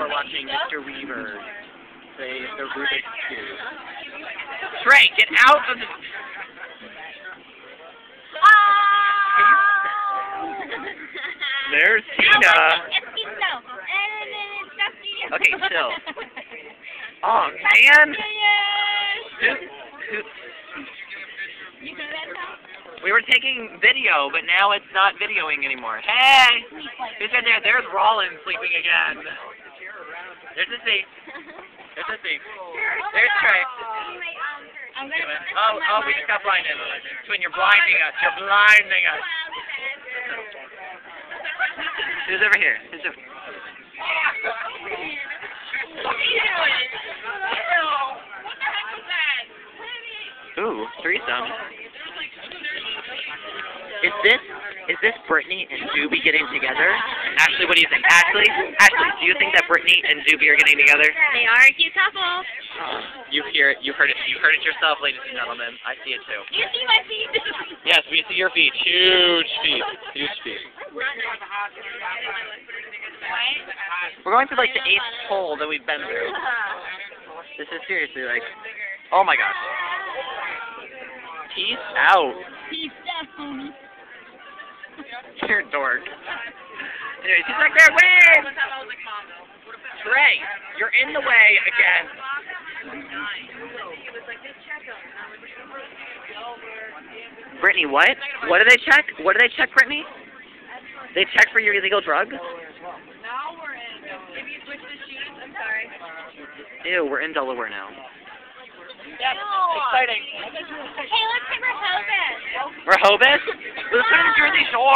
we're watching Mr. Weberg play the Rubik Cube. Trey, get out of the... There's Tina. Okay, chill. Oh, man. We were taking video, but now it's not videoing anymore. Hey! Who's in there? There's Rollins sleeping again. There's a seat. There's a seat. There's Trey. Oh, we just got blinded. Twin, you're blinding us. You're blinding us. Who's over here? Who's over here? Ooh, threesome. Is this Brittany and Doobie getting together? Ashley, what do you think? Ashley, do you think that Brittany and Doobie are getting together? They are a cute couple. You hear it. You heard it yourself, ladies and gentlemen. I see it too. You see my feet? Yes, we see your feet. Huge feet. Huge feet. We're going through like the 8th hole that we've been through. This is seriously like, oh my gosh. Peace out. Peace out, homie. You're a dork. Anyways, he's like, there, wait! Trey, you're in the way again. Brittany, what? What do they check? What do they check, Brittany? They check for your illegal drugs? Now we're in. If you switch the sheets, I'm sorry. Ew, we're in Delaware now. Yep. Exciting. Hey, let's take Rehoboth. Rehoboth? Let's go to the Jersey Shore.